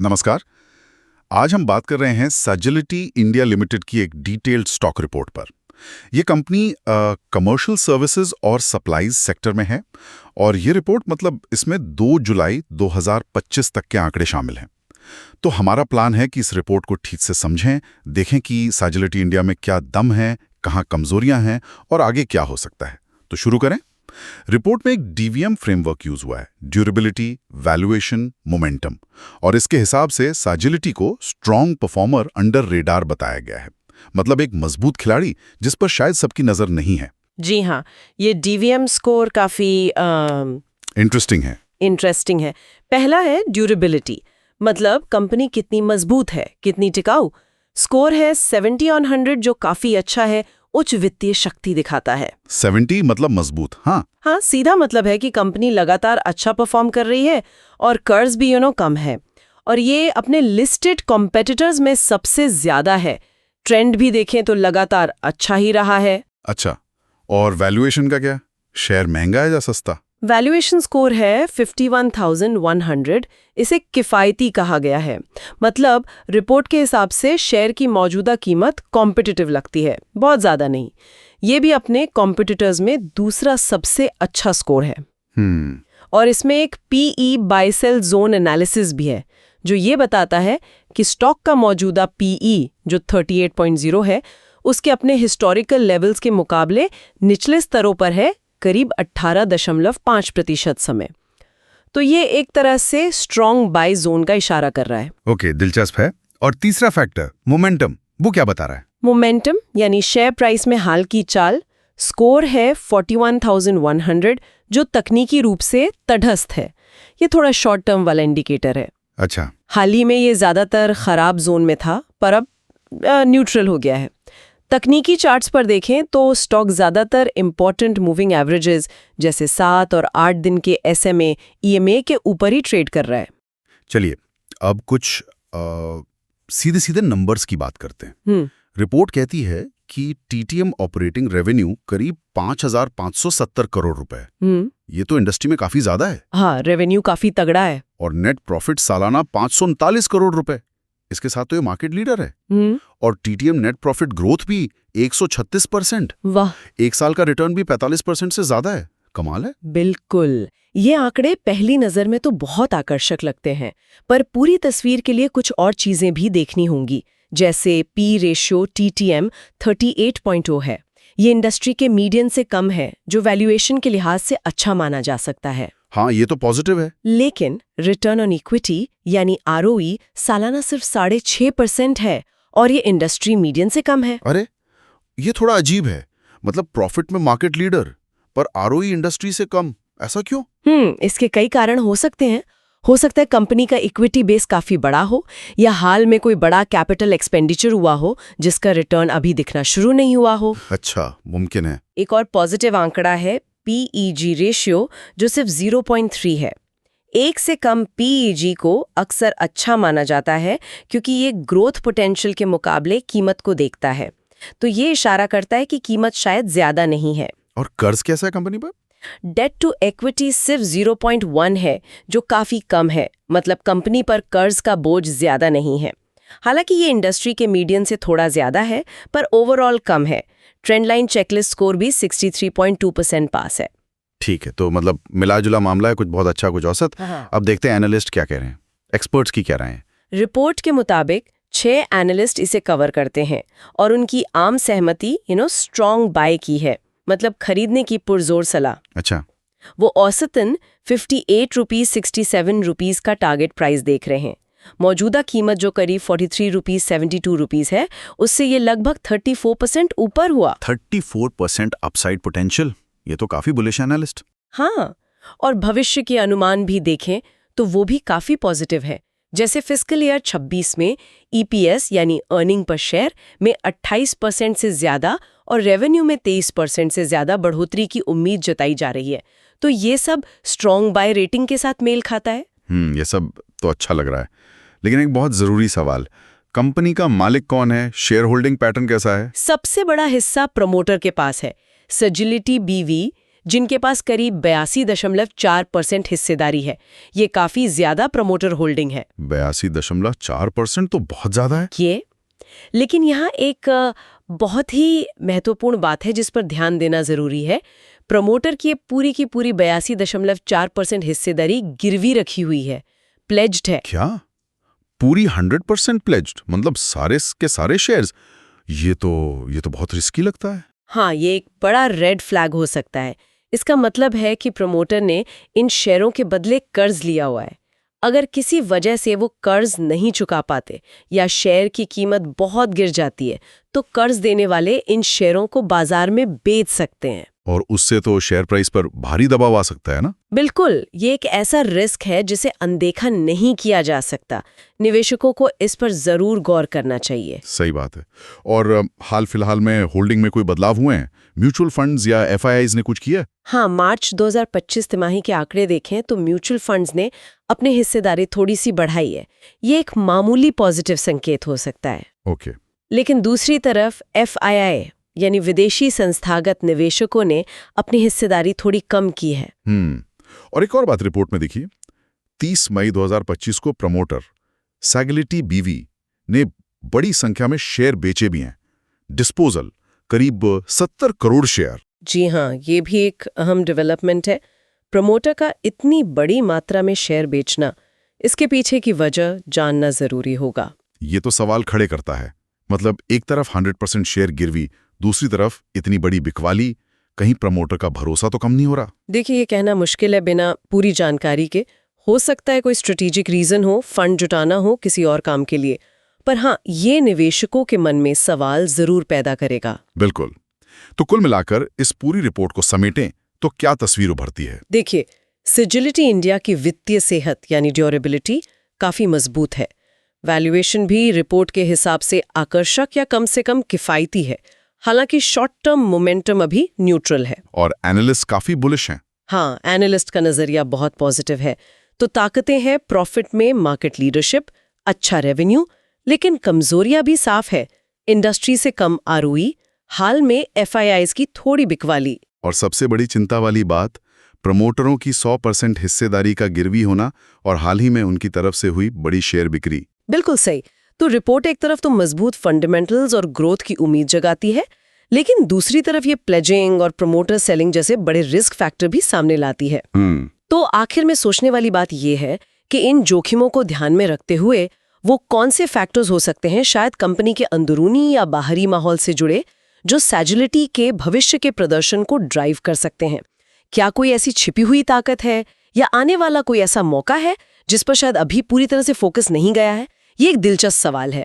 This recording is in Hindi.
नमस्कार। आज हम बात कर रहे हैं सजिलिटी इंडिया लिमिटेड की एक डिटेल्ड स्टॉक रिपोर्ट पर। ये कंपनी कमर्शियल सर्विसेज और सप्लाईज सेक्टर में है और ये रिपोर्ट मतलब इसमें 2 जुलाई 2025 तक के आंकड़े शामिल हैं। तो हमारा प्लान है कि इस रिपोर्ट को ठीक से समझें, देखें कि सजिलिटी इंडिया में क्या दम है, कहाँ कमजोरियां हैं और आगे क्या हो सकता है। तो शुरू करें। रिपोर्ट में एक डीवीएम फ्रेमवर्क यूज हुआ है, ड्यूरेबिलिटी, वैल्यूएशन, मोमेंटम, और इसके हिसाब से सजिलिटी को स्ट्रॉन्ग परफॉर्मर अंडर रेडार बताया गया है। मतलब एक मजबूत खिलाड़ी जिस पर शायद सबकी नजर नहीं है। जी हाँ, ये डीवीएम स्कोर काफी इंटरेस्टिंग है। पहला है ड्यूरेबिलिटी, मतलब कंपनी कितनी मजबूत है, कितनी टिकाऊ। स्कोर है 70 ऑन 100, जो काफी अच्छा है, उच्च वित्तीय शक्ति दिखाता है। 70 मतलब मजबूत। हाँ, सीधा मतलब है कि कंपनी लगातार अच्छा परफॉर्म कर रही है और कर्ज भी कम है, और ये अपने लिस्टेड कॉम्पिटिटर्स में सबसे ज्यादा है। ट्रेंड भी देखें तो लगातार अच्छा ही रहा है। अच्छा, और वैल्यूएशन का क्या? शेयर महंगा है या सस्ता? वैल्यूएशन स्कोर है 51,100। इसे किफ़ायती कहा गया है। मतलब रिपोर्ट के हिसाब से शेयर की मौजूदा कीमत कॉम्पिटिटिव लगती है, बहुत ज़्यादा नहीं। ये भी अपने कॉम्पिटिटर्स में दूसरा सबसे अच्छा स्कोर है। और इसमें एक PE by sell zone analysis भी है, जो ये बताता है कि स्टॉक का मौजूदा पीई जो 38.0 है, उसके अपने हिस्टोरिकल लेवल्स के मुकाबले निचले स्तरों पर है, करीब 18.5% समय। तो ये एक तरह से स्ट्रॉन्ग बाय जोन का इशारा कर रहा है। ओके, दिलचस्प है। और तीसरा फैक्टर मोमेंटम, वो क्या बता रहा है? मोमेंटम यानी शेयर प्राइस में हाल की चाल। स्कोर है 41,100, जो तकनीकी रूप से तटस्थ है। ये थोड़ा शॉर्ट टर्म वाला इंडिकेटर है। अच्छा, हाल ही में ये ज्यादातर खराब जोन में था, पर अब न्यूट्रल हो गया है। तकनीकी चार्ट्स पर देखें तो स्टॉक ज्यादातर इंपॉर्टेंट मूविंग एवरेजेस जैसे 7 और 8 दिन के SMA, EMA के ऊपर ही ट्रेड कर रहा है। चलिए अब कुछ सीधे सीधे नंबर्स की बात करते हैं। रिपोर्ट कहती है कि TTM ऑपरेटिंग रेवेन्यू करीब 5,570 करोड़ रुपए। ये तो इंडस्ट्री में काफी ज्यादा है। हाँ, रेवेन्यू काफी तगड़ा है। और नेट प्रॉफिट सालाना 539 करोड़ रुपए। इसके साथ तो ये मार्केट लीडर है। और TTM नेट प्रॉफिट ग्रोथ भी 136%। वाह! एक साल का रिटर्न भी 45% से ज्यादा है। कमाल है। बिल्कुल। ये आंकड़े पहली नजर में तो बहुत आकर्षक लगते हैं, पर पूरी तस्वीर के लिए कुछ और चीजें भी देखनी होंगी, जैसे पी रेशियो TTM 38.0 है। ये इंडस्ट्री के मीडियन से कम है, जो वैल्यूएशन के लिहाज से अच्छा माना जा सकता है। हाँ, ये तो पॉजिटिव है। लेकिन रिटर्न ऑन इक्विटी यानी ROE सालाना सिर्फ 6.5% है, और ये इंडस्ट्री मीडियन से कम है। अरे, ये थोड़ा अजीब है। मतलब प्रॉफिट में मार्केट लीडर पर ROE इंडस्ट्री से कम, ऐसा क्यों? इसके कई कारण हो सकते हैं। हो सकता है कंपनी का इक्विटी बेस काफी बड़ा हो, या हाल में कोई बड़ा कैपिटल एक्सपेंडिचर हुआ हो जिसका रिटर्न अभी दिखना शुरू नहीं हुआ हो। अच्छा, मुमकिन है। एक और पॉजिटिव आंकड़ा है PEG रेशियो, जो सिर्फ 0.3 है। 1 से कम PEG को अक्सर अच्छा माना जाता है, क्योंकि ये ग्रोथ पोटेंशियल के मुकाबले कीमत को देखता है। तो ये इशारा करता है कि कीमत शायद ज्यादा नहीं है। और कर्ज कैसा है कंपनी पर? डेट टू इक्विटी सिर्फ 0.1 है, जो काफी कम है। मतलब कंपनी पर कर्ज का बोझ ज्यादा नहीं है। हालांकि ये इंडस्ट्री के मीडियन से थोड़ा ज्यादा है, पर ओवरऑल कम है। ट्रेंडलाइन चेकलिस्ट स्कोर भी 63.2% पास है। ठीक है, तो मतलब मिला जुला मामला है, कुछ बहुत अच्छा, कुछ औसत। अब देखते हैं एनालिस्ट क्या कह रहे हैं, एक्सपर्ट्स की क्या राय है। रिपोर्ट के मुताबिक 6 एनालिस्ट इसे कवर करते हैं, और उनकी आम सहमति स्ट्रॉन्ग बाय की है, मतलब खरीदने की पुरजोर सलाह। अच्छा, वो औसतन 58.67 रुपीस का टारगेट प्राइस देख रहे हैं। मौजूदा कीमत जो करीब 43.72 रुपीस है, उससे ये लगभग 34% ऊपर हुआ। 34% अपसाइड पोटेंशियल, ये तो काफी बुलिश एनालिस्ट। हाँ, और भविष्य के अनुमान भी देखें तो वो भी काफी पॉजिटिव है। जैसे फिस्कल ईयर 26 में EPS यानी अर्निंग पर शेयर में 28% से ज्यादा और रेवेन्यू में 23% से ज्यादा बढ़ोतरी की उम्मीद जताई जा रही है। तो ये सब स्ट्रॉन्ग बाय रेटिंग के साथ मेल खाता है। ये सब तो अच्छा लग रहा है, लेकिन एक बहुत जरूरी सवाल, कंपनी का मालिक कौन है? शेयर होल्डिंग पैटर्न कैसा है? सबसे बड़ा हिस्सा प्रमोटर के पास है। सजिलिटी BV जिनके पास करीब 82.4% हिस्सेदारी है। ये काफी ज्यादा प्रमोटर होल्डिंग है। 82.4% तो बहुत ज्यादा है। ये लेकिन यहाँ एक बहुत ही महत्वपूर्ण बात है जिस पर ध्यान देना जरूरी है। प्रमोटर की पूरी 82.4% हिस्सेदारी गिरवी रखी हुई है, प्लेज्ड है। क्या पूरी 100% प्लेज्ड, मतलब सारे के सारे शेयर्स? ये तो बहुत रिस्की लगता है। हाँ, ये एक बड़ा रेड फ्लैग हो सकता है। इसका मतलब है कि प्रमोटर ने इन शेयरों के बदले कर्ज लिया हुआ है। अगर किसी वजह से वो कर्ज नहीं चुका पाते या शेयर की कीमत बहुत गिर जाती है, तो कर्ज देने वाले इन शेयरों को बाजार में बेच सकते हैं। और उससे तो शेयर प्राइस पर भारी दबाव आ सकता है ना? बिल्कुल, ये एक ऐसा रिस्क है जिसे अनदेखा नहीं किया जा सकता। निवेशकों को इस पर जरूर गौर करना चाहिए। सही बात है। और हाल फिलहाल में होल्डिंग में कोई बदलाव हुए हैं? म्यूचुअल फंड्स या एफआईआईज ने कुछ किया? हाँ, मार्च 2025 तिमाही के आंकड़े देखें तो म्यूचुअल फंड्स ने अपनी हिस्सेदारी थोड़ी सी बढ़ाई है। ये एक मामूली पॉजिटिव संकेत हो सकता है। ओके। लेकिन दूसरी तरफ एफआईआई यानी विदेशी संस्थागत निवेशकों ने अपनी हिस्सेदारी थोड़ी कम की है। और एक और बात रिपोर्ट में देखिए, 30 मई 2025 को प्रमोटर सैगिलिटी बीवी ने बड़ी संख्या में शेयर बेचे भी हैं। डिस्पोजल करीब 70 करोड़ शेयर। जी हाँ, ये भी एक अहम डेवलपमेंट है। प्रमोटर का इतनी बड़ी मात्रा में शेयर बेचना, इसके पीछे की वजह जानना जरूरी होगा। ये तो सवाल खड़े करता है। मतलब एक तरफ 100% शेयर गिरवी, दूसरी तरफ इतनी बड़ी बिकवाली, कहीं प्रमोटर का भरोसा तो कम नहीं हो रहा? देखिए, ये कहना मुश्किल है बिना पूरी जानकारी के। हो सकता है कोई स्ट्रेटेजिक रीजन हो, फंड जुटाना हो किसी और काम के लिए। पर हाँ, ये निवेशकों के मन में सवाल जरूर पैदा करेगा। बिल्कुल। तो कुल मिलाकर इस पूरी रिपोर्ट को समेटें तो क्या तस्वीर उभरती है? देखिए, सैजिलिटी इंडिया की वित्तीय सेहत यानी ड्यूरेबिलिटी काफी मजबूत है। वैल्यूएशन भी रिपोर्ट के हिसाब से आकर्षक या कम से कम किफायती है। हालांकि शॉर्ट टर्म मोमेंटम अभी न्यूट्रल है। और एनालिस्ट काफी बुलिश हैं। हाँ, एनालिस्ट का नजरिया बहुत पॉजिटिव है। तो ताकतें हैं प्रॉफिट में, मार्केट लीडरशिप, अच्छा रेवेन्यू, लेकिन कमजोरियां भी साफ है। इंडस्ट्री से कम आरओई, हाल में एफआईआईज की थोड़ी बिकवाली। और सबसे बड़ी चिंता वाली बात, प्रमोटरों की 100% हिस्सेदारी का गिरवी होना और हाल ही में उनकी तरफ से हुई बड़ी शेयर बिक्री। बिल्कुल सही। तो रिपोर्ट एक तरफ तो मजबूत फंडामेंटल्स और ग्रोथ की उम्मीद जगाती है, लेकिन दूसरी तरफ ये प्लेजिंग और प्रमोटर सेलिंग जैसे बड़े रिस्क फैक्टर भी सामने लाती है। तो आखिर में सोचने वाली बात ये है कि इन जोखिमों को ध्यान में रखते हुए वो कौन से फैक्टर्स हो सकते हैं, शायद कंपनी के अंदरूनी या बाहरी माहौल से जुड़े, जो सैजिलिटी के भविष्य के प्रदर्शन को ड्राइव कर सकते हैं। क्या कोई ऐसी छिपी हुई ताकत है या आने वाला कोई ऐसा मौका है जिस पर शायद अभी पूरी तरह से फोकस नहीं गया है? ये एक दिलचस्प सवाल है।